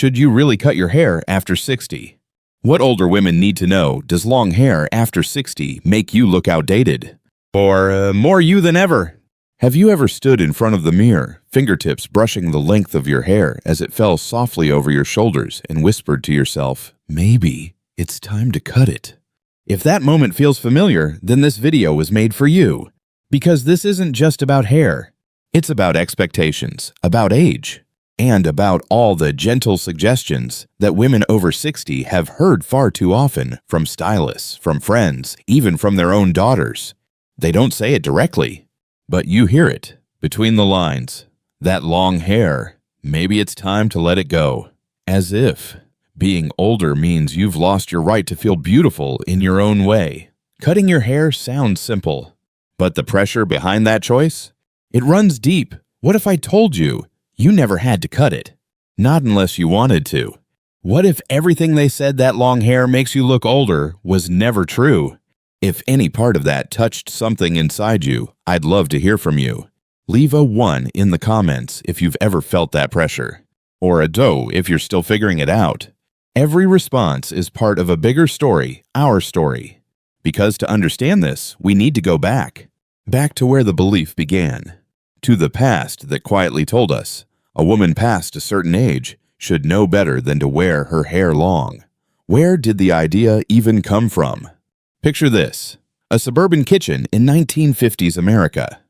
Should you really cut your hair after 60? What older women need to know: does long hair after 60 make you look outdated? Or more you than ever? Have you ever stood in front of the mirror, fingertips brushing the length of your hair as it fell softly over your shoulders, and whispered to yourself, maybe it's time to cut it? If that moment feels familiar, then this video was made for you. Because this isn't just about hair. It's about expectations, about age, and about all the gentle suggestions that women over 60 have heard far too often from stylists, from friends, even from their own daughters. They don't say it directly, but you hear it between the lines. That long hair, maybe it's time to let it go. As if being older means you've lost your right to feel beautiful in your own way. Cutting your hair sounds simple, but the pressure behind that choice? It runs deep. What if I told you you never had to cut it? Not unless you wanted to. What if everything they said that long hair makes you look older was never true? If any part of that touched something inside you, I'd love to hear from you. Leave a 1 in the comments if you've ever felt that pressure, or a 2 if you're still figuring it out. Every response is part of a bigger story, our story. Because to understand this, we need to go back to where the belief began. To the past that quietly told us a woman past a certain age should know better than to wear her hair long. Where did the idea even come from? Picture this: a suburban kitchen in 1950s America.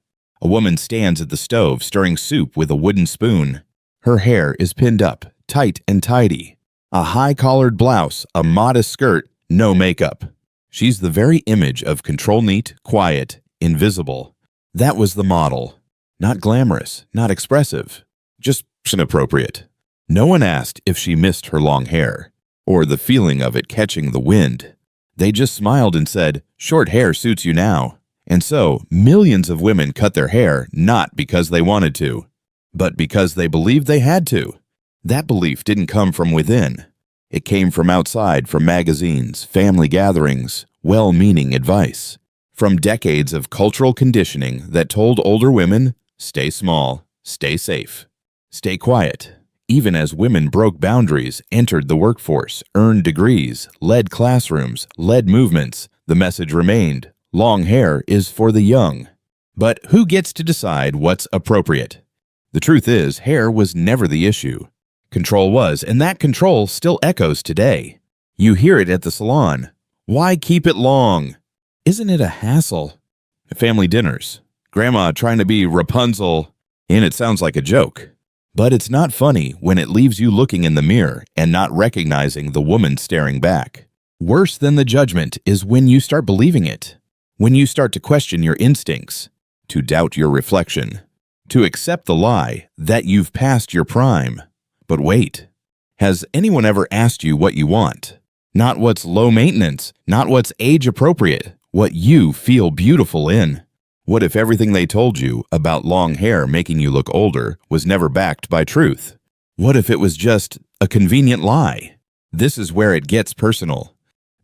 A woman stands at the stove stirring soup with a wooden spoon. Her hair is pinned up, tight and tidy. A high-collared blouse, a modest skirt, no makeup. She's the very image of control, neat, quiet, invisible. That was the model. Not glamorous, not expressive, just inappropriate. No one asked if she missed her long hair, or the feeling of it catching the wind. They just smiled and said, short hair suits you now. And so, millions of women cut their hair not because they wanted to, but because they believed they had to. That belief didn't come from within. It came from outside, from magazines, family gatherings, well-meaning advice. From decades of cultural conditioning that told older women, stay small, stay safe, stay quiet. Even as women broke boundaries, entered the workforce, earned degrees, led classrooms, led movements, the message remained: long hair is for the young. But who gets to decide what's appropriate? The truth is, hair was never the issue. Control was, and that control still echoes today. You hear it at the salon. Why keep it long? Isn't it a hassle? At family dinners, grandma trying to be Rapunzel, and it sounds like a joke. But it's not funny when it leaves you looking in the mirror and not recognizing the woman staring back. Worse than the judgment is when you start believing it. When you start to question your instincts, to doubt your reflection, to accept the lie that you've passed your prime. But wait, has anyone ever asked you what you want? Not what's low maintenance, not what's age appropriate, what you feel beautiful in. What if everything they told you about long hair making you look older was never backed by truth? What if it was just a convenient lie? This is where it gets personal.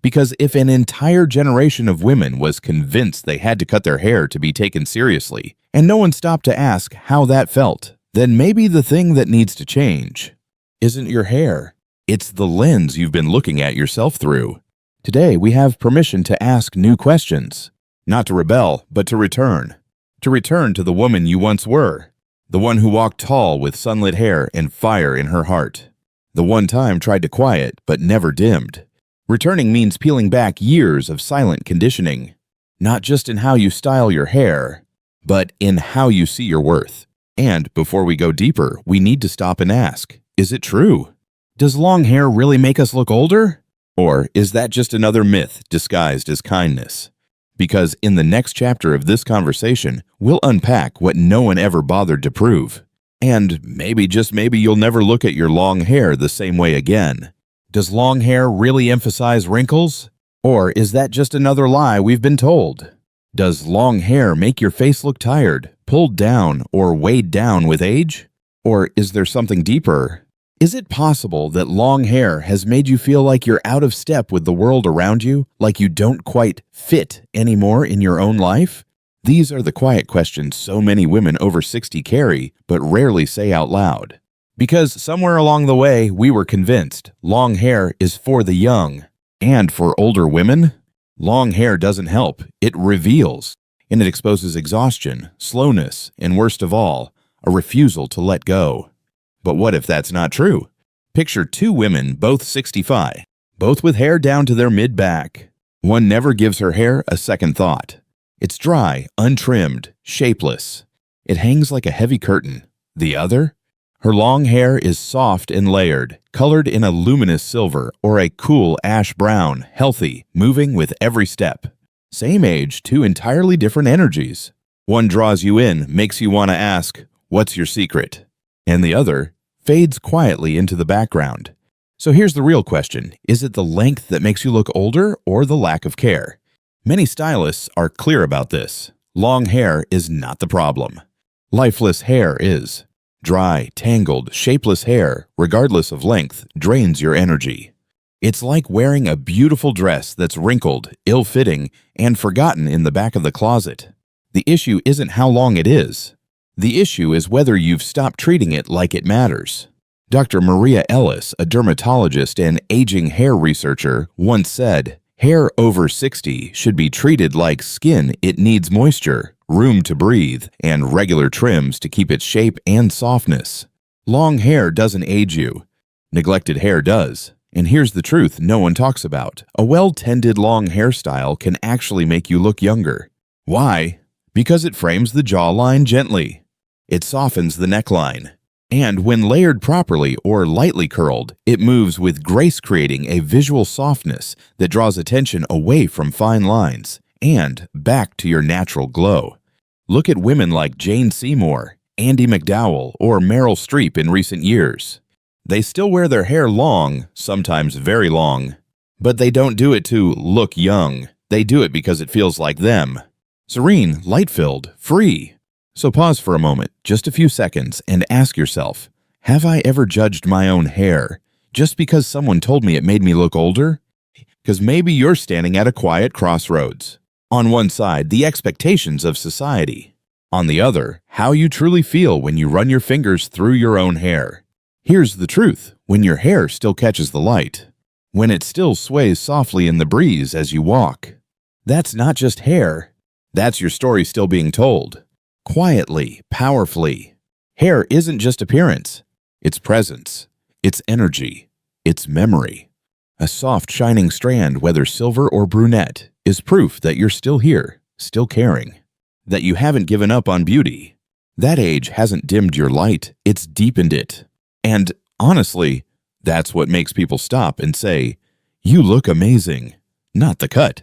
Because if an entire generation of women was convinced they had to cut their hair to be taken seriously, and no one stopped to ask how that felt, then maybe the thing that needs to change isn't your hair. It's the lens you've been looking at yourself through. Today, we have permission to ask new questions. Not to rebel, but to return. To return to the woman you once were. The one who walked tall with sunlit hair and fire in her heart. The one time tried to quiet, but never dimmed. Returning means peeling back years of silent conditioning. Not just in how you style your hair, but in how you see your worth. And before we go deeper, we need to stop and ask, is it true? Does long hair really make us look older? Or is that just another myth disguised as kindness? Because in the next chapter of this conversation, we'll unpack what no one ever bothered to prove. And maybe, just maybe, you'll never look at your long hair the same way again. Does long hair really emphasize wrinkles? Or is that just another lie we've been told? Does long hair make your face look tired, pulled down, or weighed down with age? Or is there something deeper? Is it possible that long hair has made you feel like you're out of step with the world around you, like you don't quite fit anymore in your own life? These are the quiet questions so many women over 60 carry, but rarely say out loud. Because somewhere along the way, we were convinced long hair is for the young. And for older women, long hair doesn't help. It reveals, and it exposes exhaustion, slowness, and worst of all, a refusal to let go. But what if that's not true? Picture two women, both 65, both with hair down to their mid-back. One never gives her hair a second thought. It's dry, untrimmed, shapeless. It hangs like a heavy curtain. The other? Her long hair is soft and layered, colored in a luminous silver or a cool ash brown, healthy, moving with every step. Same age, two entirely different energies. One draws you in, makes you want to ask, "What's your secret?" And the other fades quietly into the background. So here's the real question. Is it the length that makes you look older or the lack of care? Many stylists are clear about this. Long hair is not the problem. Lifeless hair is. Dry, tangled, shapeless hair, regardless of length, drains your energy. It's like wearing a beautiful dress that's wrinkled, ill-fitting, and forgotten in the back of the closet. The issue isn't how long it is. The issue is whether you've stopped treating it like it matters. Dr. Maria Ellis, a dermatologist and aging hair researcher, once said, "Hair over 60 should be treated like skin. It needs moisture, room to breathe, and regular trims to keep its shape and softness. Long hair doesn't age you. Neglected hair does. And here's the truth no one talks about. A well-tended long hairstyle can actually make you look younger. Why? Because it frames the jawline gently. It softens the neckline. And when layered properly or lightly curled, it moves with grace, creating a visual softness that draws attention away from fine lines and back to your natural glow. Look at women like Jane Seymour, Andie MacDowell, or Meryl Streep in recent years. They still wear their hair long, sometimes very long, but they don't do it to look young. They do it because it feels like them. Serene, light-filled, free. So pause for a moment, just a few seconds, and ask yourself, have I ever judged my own hair just because someone told me it made me look older? Because maybe you're standing at a quiet crossroads. On one side, the expectations of society. On the other, how you truly feel when you run your fingers through your own hair. Here's the truth, when your hair still catches the light, when it still sways softly in the breeze as you walk. That's not just hair, that's your story still being told. Quietly, powerfully. Hair isn't just appearance, it's presence, it's energy, it's memory. A soft, shining strand, whether silver or brunette, is proof that you're still here, still caring, that you haven't given up on beauty. That age hasn't dimmed your light, it's deepened it. And honestly, that's what makes people stop and say, "You look amazing." Not the cut,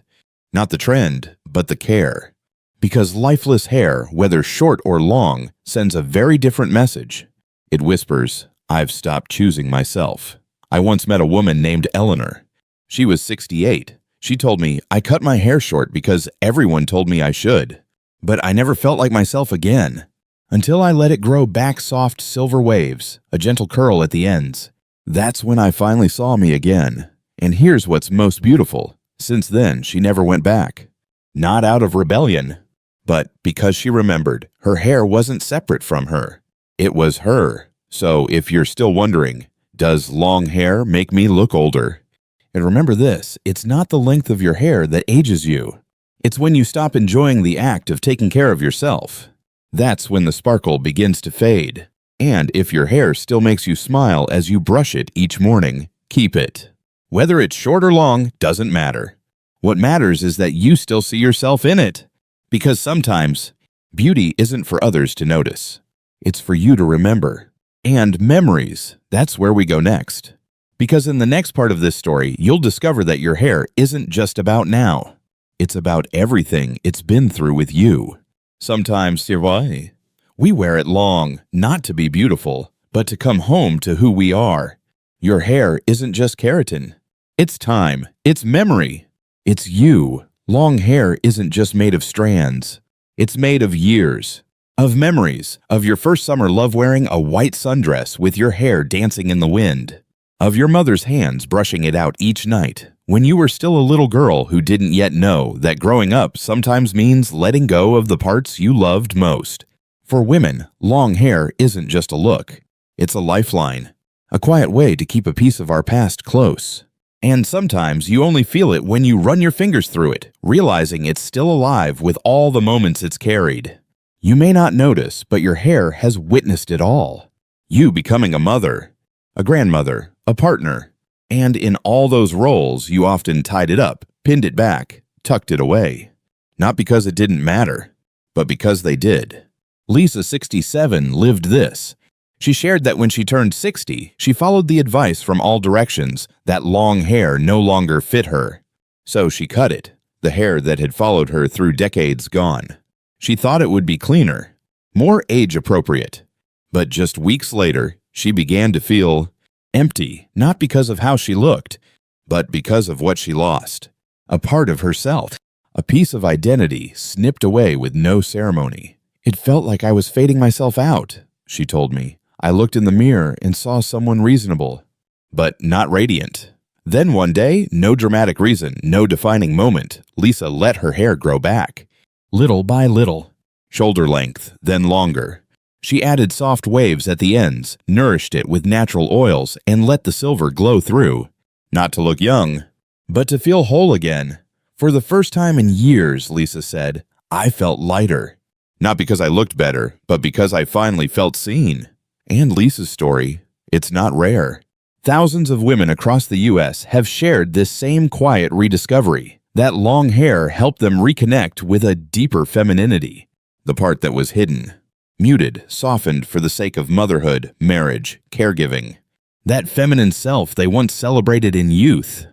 not the trend, but the care. Because lifeless hair, whether short or long, sends a very different message. It whispers, "I've stopped choosing myself." I once met a woman named Eleanor. She was 68. She told me, "I cut my hair short because everyone told me I should. But I never felt like myself again. Until I let it grow back soft silver waves, a gentle curl at the ends. That's when I finally saw me again." And here's what's most beautiful. Since then, she never went back. Not out of rebellion, but because she remembered her hair wasn't separate from her. It was her. So if you're still wondering, does long hair make me look older? And remember this, it's not the length of your hair that ages you. It's when you stop enjoying the act of taking care of yourself. That's when the sparkle begins to fade. And if your hair still makes you smile as you brush it each morning, keep it. Whether it's short or long, doesn't matter. What matters is that you still see yourself in it. Because sometimes, beauty isn't for others to notice. It's for you to remember. And memories, that's where we go next. Because in the next part of this story, you'll discover that your hair isn't just about now. It's about everything it's been through with you. Sometimes, c'est vrai, we wear it long, not to be beautiful, but to come home to who we are. Your hair isn't just keratin. It's time. It's memory. It's you. Long hair isn't just made of strands. It's made of years, of memories, of your first summer love wearing a white sundress with your hair dancing in the wind, of your mother's hands brushing it out each night when you were still a little girl who didn't yet know that growing up sometimes means letting go of the parts you loved most. For women, long hair isn't just a look. It's a lifeline, a quiet way to keep a piece of our past close. And sometimes you only feel it when you run your fingers through it, realizing it's still alive with all the moments it's carried. You may not notice, but your hair has witnessed it all. You becoming a mother, a grandmother, a partner, and in all those roles you often tied it up, pinned it back, tucked it away. Not because it didn't matter, but because they did. Lisa, 67, lived this. She shared that when she turned 60, she followed the advice from all directions that long hair no longer fit her. So she cut it, the hair that had followed her through decades gone. She thought it would be cleaner, more age-appropriate. But just weeks later, she began to feel empty, not because of how she looked, but because of what she lost. A part of herself, a piece of identity snipped away with no ceremony. It felt like I was fading myself out, she told me. I looked in the mirror and saw someone reasonable, but not radiant. Then one day, no dramatic reason, no defining moment, Lisa let her hair grow back. Little by little. Shoulder length, then longer. She added soft waves at the ends, nourished it with natural oils, and let the silver glow through. Not to look young, but to feel whole again. For the first time in years, Lisa said, I felt lighter. Not because I looked better, but because I finally felt seen. And Lisa's story, it's not rare. Thousands of women across the U.S. have shared this same quiet rediscovery. That long hair helped them reconnect with a deeper femininity, the part that was hidden, muted, softened for the sake of motherhood, marriage, caregiving. That feminine self they once celebrated in youth,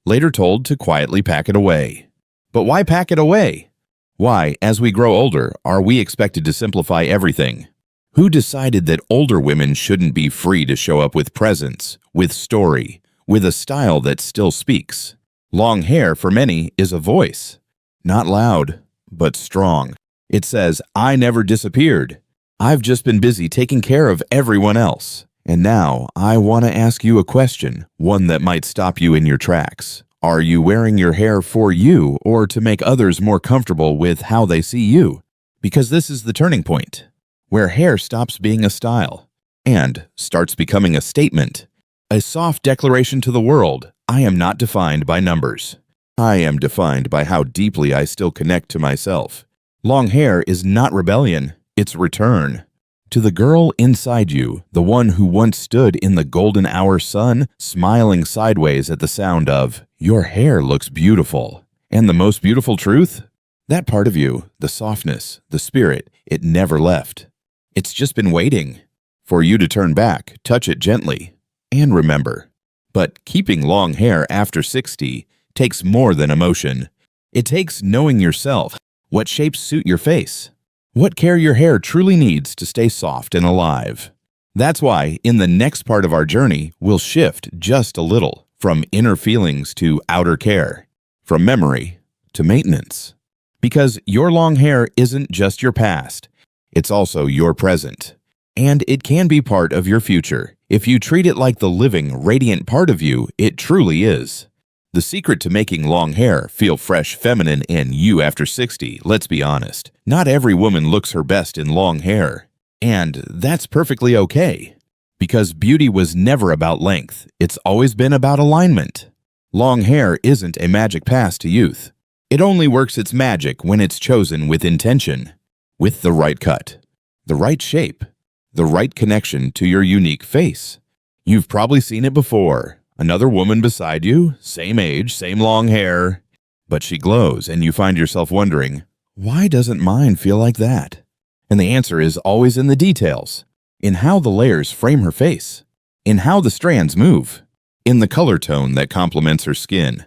later told to quietly pack it away. But why pack it away? Why, as we grow older, are we expected to simplify everything? Who decided that older women shouldn't be free to show up with presence, with story, with a style that still speaks? Long hair, for many, is a voice. Not loud, but strong. It says, I never disappeared. I've just been busy taking care of everyone else. And now, I want to ask you a question, one that might stop you in your tracks. Are you wearing your hair for you or to make others more comfortable with how they see you? Because this is the turning point, where hair stops being a style and starts becoming a statement, a soft declaration to the world. I am not defined by numbers. I am defined by how deeply I still connect to myself. Long hair is not rebellion, it's return. To the girl inside you, the one who once stood in the golden hour sun, smiling sideways at the sound of, your hair looks beautiful. And the most beautiful truth? That part of you, the softness, the spirit, it never left. It's just been waiting for you to turn back, touch it gently, and remember. But keeping long hair after 60 takes more than emotion. It takes knowing yourself, what shapes suit your face, what care your hair truly needs to stay soft and alive. That's why, in the next part of our journey, we'll shift just a little from inner feelings to outer care, from memory to maintenance. Because your long hair isn't just your past, it's also your present. And it can be part of your future. If you treat it like the living, radiant part of you, it truly is. The secret to making long hair feel fresh, feminine, and you after 60, let's be honest, not every woman looks her best in long hair. And that's perfectly okay. Because beauty was never about length, it's always been about alignment. Long hair isn't a magic pass to youth. It only works its magic when it's chosen with intention, with the right cut, the right shape, the right connection to your unique face. You've probably seen it before. Another woman beside you, same age, same long hair, but she glows and you find yourself wondering, why doesn't mine feel like that? And the answer is always in the details, in how the layers frame her face, in how the strands move, in the color tone that complements her skin,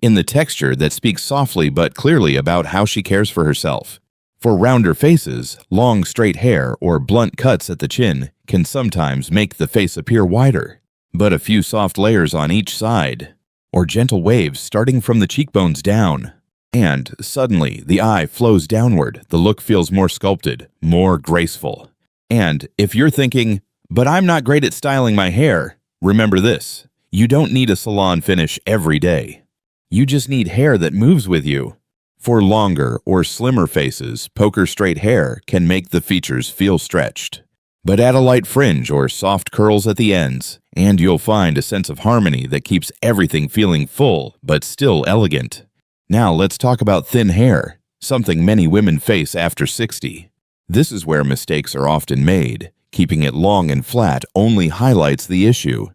in the texture that speaks softly but clearly about how she cares for herself. For rounder faces, long straight hair or blunt cuts at the chin can sometimes make the face appear wider. But a few soft layers on each side, or gentle waves starting from the cheekbones down, and suddenly the eye flows downward, the look feels more sculpted, more graceful. And if you're thinking, but I'm not great at styling my hair, remember this, you don't need a salon finish every day. You just need hair that moves with you. For longer or slimmer faces, poker straight hair can make the features feel stretched. But add a light fringe or soft curls at the ends, and you'll find a sense of harmony that keeps everything feeling full but still elegant. Now let's talk about thin hair, something many women face after 60. This is where mistakes are often made. Keeping it long and flat only highlights the issue.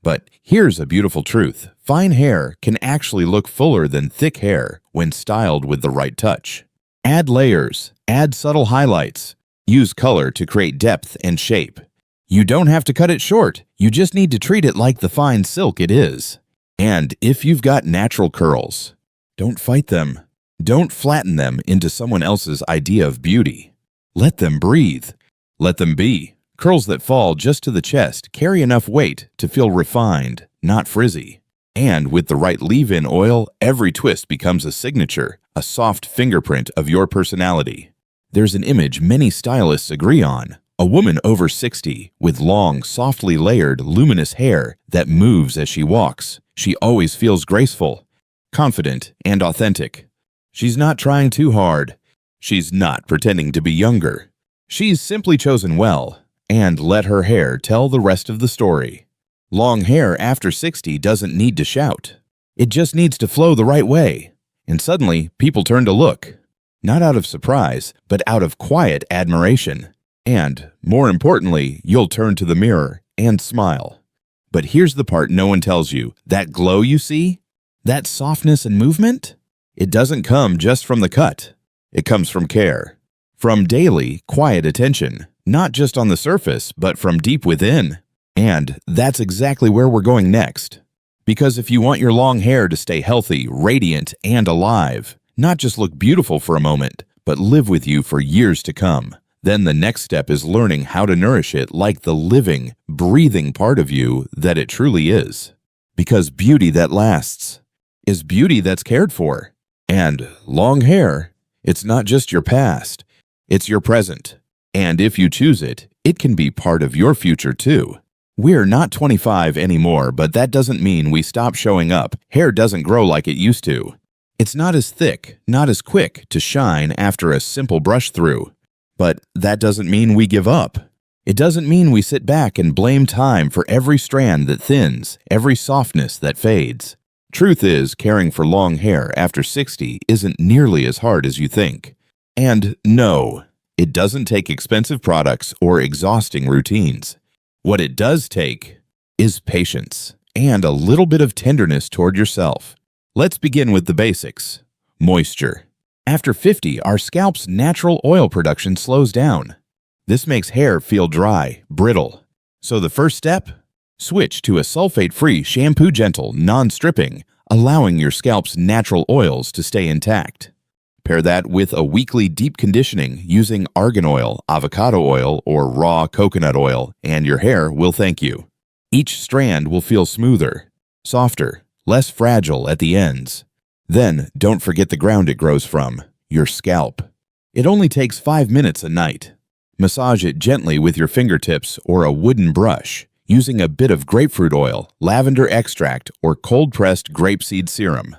But here's a beautiful truth. Fine hair can actually look fuller than thick hair when styled with the right touch. Add layers, add subtle highlights, use color to create depth and shape. You don't have to cut it short, you just need to treat it like the fine silk it is. And if you've got natural curls, don't fight them. Don't flatten them into someone else's idea of beauty. Let them breathe. Let them be. Curls that fall just to the chest carry enough weight to feel refined, not frizzy. And with the right leave-in oil, every twist becomes a signature, a soft fingerprint of your personality. There's an image many stylists agree on. A woman over 60 with long, softly layered, luminous hair that moves as she walks. She always feels graceful, confident, and authentic. She's not trying too hard. She's not pretending to be younger. She's simply chosen well and let her hair tell the rest of the story. Long hair after 60 doesn't need to shout. It just needs to flow the right way. And suddenly, people turn to look. Not out of surprise, but out of quiet admiration. And, more importantly, you'll turn to the mirror and smile. But here's the part no one tells you. That glow you see? That softness and movement? It doesn't come just from the cut. It comes from care. From daily, quiet attention. Not just on the surface, but from deep within. And that's exactly where we're going next. Because if you want your long hair to stay healthy, radiant, and alive, not just look beautiful for a moment, but live with you for years to come, then the next step is learning how to nourish it like the living, breathing part of you that it truly is. Because beauty that lasts is beauty that's cared for. And long hair, it's not just your past, it's your present. And if you choose it, it can be part of your future too. We're not 25 anymore, but that doesn't mean we stop showing up. Hair doesn't grow like it used to. It's not as thick, not as quick to shine after a simple brush through. But that doesn't mean we give up. It doesn't mean we sit back and blame time for every strand that thins, every softness that fades. Truth is, caring for long hair after 60 isn't nearly as hard as you think. And no, it doesn't take expensive products or exhausting routines. What it does take is patience and a little bit of tenderness toward yourself. Let's begin with the basics. Moisture. After 50, our scalp's natural oil production slows down. This makes hair feel dry, brittle. So the first step? Switch to a sulfate-free, shampoo-gentle, non-stripping, allowing your scalp's natural oils to stay intact. Pair that with a weekly deep conditioning using argan oil, avocado oil, or raw coconut oil, and your hair will thank you. Each strand will feel smoother, softer, less fragile at the ends. Then, don't forget the ground it grows from, your scalp. It only takes 5 minutes a night. Massage it gently with your fingertips or a wooden brush, using a bit of grapefruit oil, lavender extract, or cold-pressed grapeseed serum.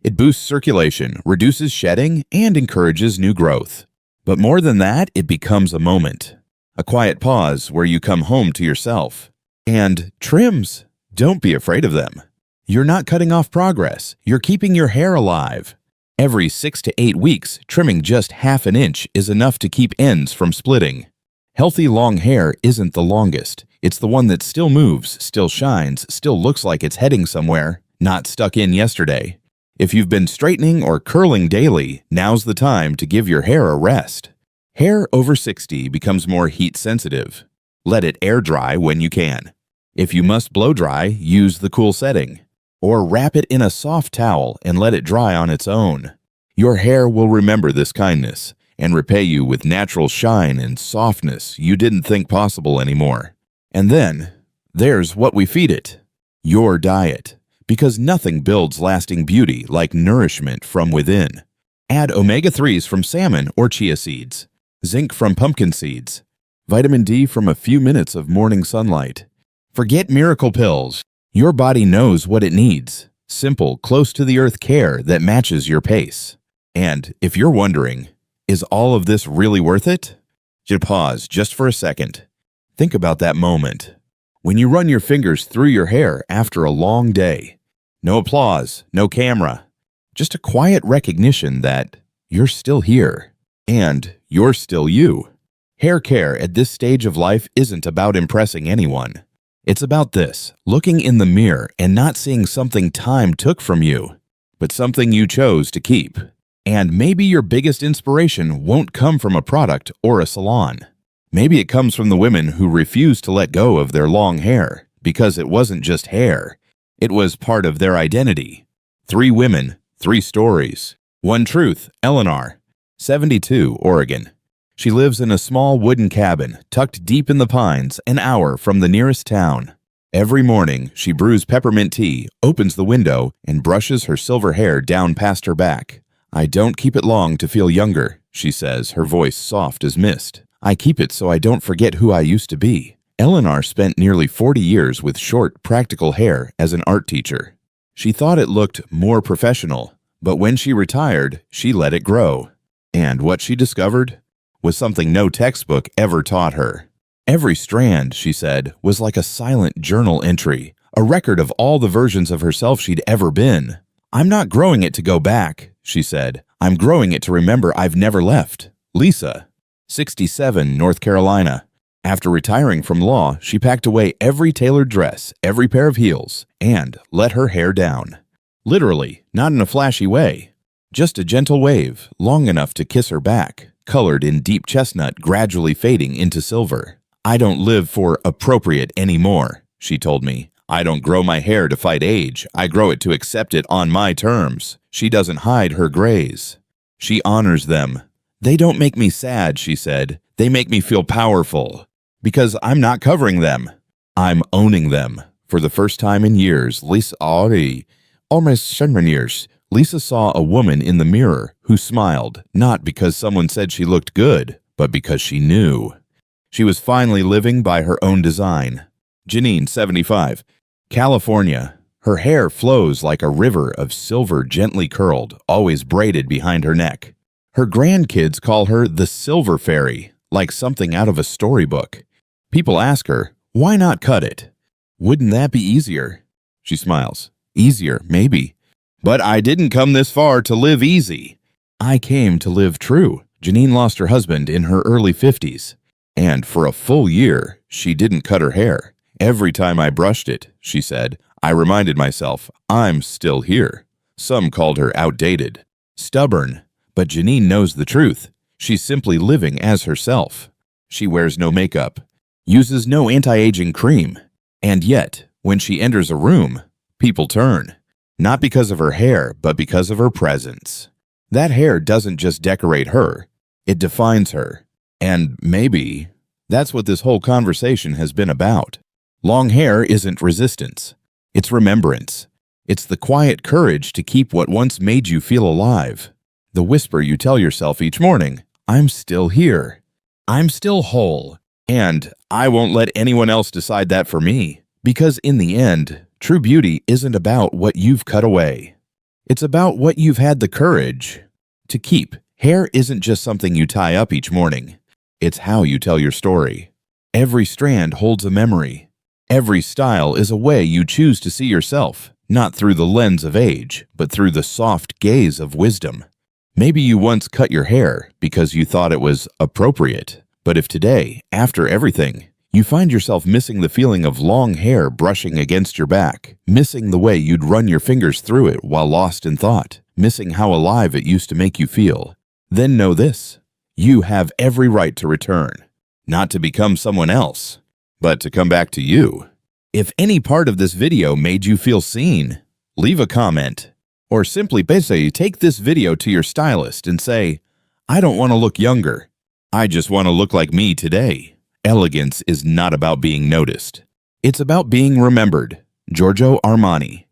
It boosts circulation, reduces shedding, and encourages new growth. But more than that, it becomes a moment. A quiet pause where you come home to yourself. And trims, don't be afraid of them. You're not cutting off progress, you're keeping your hair alive. Every 6 to 8 weeks, trimming just ½ an inch is enough to keep ends from splitting. Healthy long hair isn't the longest. It's the one that still moves, still shines, still looks like it's heading somewhere, not stuck in yesterday. If you've been straightening or curling daily, now's the time to give your hair a rest. Hair over 60 becomes more heat sensitive. Let it air dry when you can. If you must blow dry, use the cool setting. Or wrap it in a soft towel and let it dry on its own. Your hair will remember this kindness and repay you with natural shine and softness you didn't think possible anymore. And then, there's what we feed it. Your diet. Because nothing builds lasting beauty like nourishment from within. Add omega-3s from salmon or chia seeds, zinc from pumpkin seeds, vitamin D from a few minutes of morning sunlight. Forget miracle pills. Your body knows what it needs. Simple, close-to-the-earth care that matches your pace. And if you're wondering, is all of this really worth it? Pause just for a second. Think about that moment. When you run your fingers through your hair after a long day. No applause, no camera. Just a quiet recognition that you're still here and you're still you. Hair care at this stage of life isn't about impressing anyone. It's about this, looking in the mirror and not seeing something time took from you, but something you chose to keep. And maybe your biggest inspiration won't come from a product or a salon. Maybe it comes from the women who refuse to let go of their long hair because it wasn't just hair. It was part of their identity. 3 women, 3 stories. One truth, Eleanor, 72, Oregon. She lives in a small wooden cabin tucked deep in the pines, an hour from the nearest town. Every morning, she brews peppermint tea, opens the window, and brushes her silver hair down past her back. I don't keep it long to feel younger, she says, her voice soft as mist. I keep it so I don't forget who I used to be. Eleanor spent nearly 40 years with short, practical hair as an art teacher. She thought it looked more professional, but when she retired, she let it grow. And what she discovered was something no textbook ever taught her. Every strand, she said, was like a silent journal entry, a record of all the versions of herself she'd ever been. I'm not growing it to go back, she said. I'm growing it to remember I've never left. Lisa, 67, North Carolina. After retiring from law, she packed away every tailored dress, every pair of heels, and let her hair down. Literally, not in a flashy way. Just a gentle wave, long enough to kiss her back, colored in deep chestnut, gradually fading into silver. I don't live for appropriate anymore, she told me. I don't grow my hair to fight age. I grow it to accept it on my terms. She doesn't hide her grays. She honors them. They don't make me sad, she said. They make me feel powerful. Because I'm not covering them. I'm owning them. For the first time in years, Lisa saw a woman in the mirror who smiled, not because someone said she looked good, but because she knew. She was finally living by her own design. Janine, 75, California. Her hair flows like a river of silver gently curled, always braided behind her neck. Her grandkids call her the Silver Fairy, like something out of a storybook. People ask her, why not cut it? Wouldn't that be easier? She smiles. Easier, maybe. But I didn't come this far to live easy. I came to live true. Janine lost her husband in her early 50s. And for a full year, she didn't cut her hair. Every time I brushed it, she said, I reminded myself, I'm still here. Some called her outdated, stubborn, but Janine knows the truth. She's simply living as herself. She wears no makeup, uses no anti-aging cream, and yet, when she enters a room, people turn. Not because of her hair, but because of her presence. That hair doesn't just decorate her, it defines her. And maybe that's what this whole conversation has been about. Long hair isn't resistance. It's remembrance. It's the quiet courage to keep what once made you feel alive. The whisper you tell yourself each morning, I'm still here. I'm still whole. And I won't let anyone else decide that for me. Because in the end, true beauty isn't about what you've cut away. It's about what you've had the courage to keep. Hair isn't just something you tie up each morning. It's how you tell your story. Every strand holds a memory. Every style is a way you choose to see yourself, not through the lens of age, but through the soft gaze of wisdom. Maybe you once cut your hair because you thought it was appropriate, but if today, after everything, you find yourself missing the feeling of long hair brushing against your back, missing the way you'd run your fingers through it while lost in thought, missing how alive it used to make you feel, then know this: you have every right to return, not to become someone else, but to come back to you. If any part of this video made you feel seen, leave a comment, or simply basically take this video to your stylist and say, I don't want to look younger. I just want to look like me today. Elegance is not about being noticed. It's about being remembered. Giorgio Armani.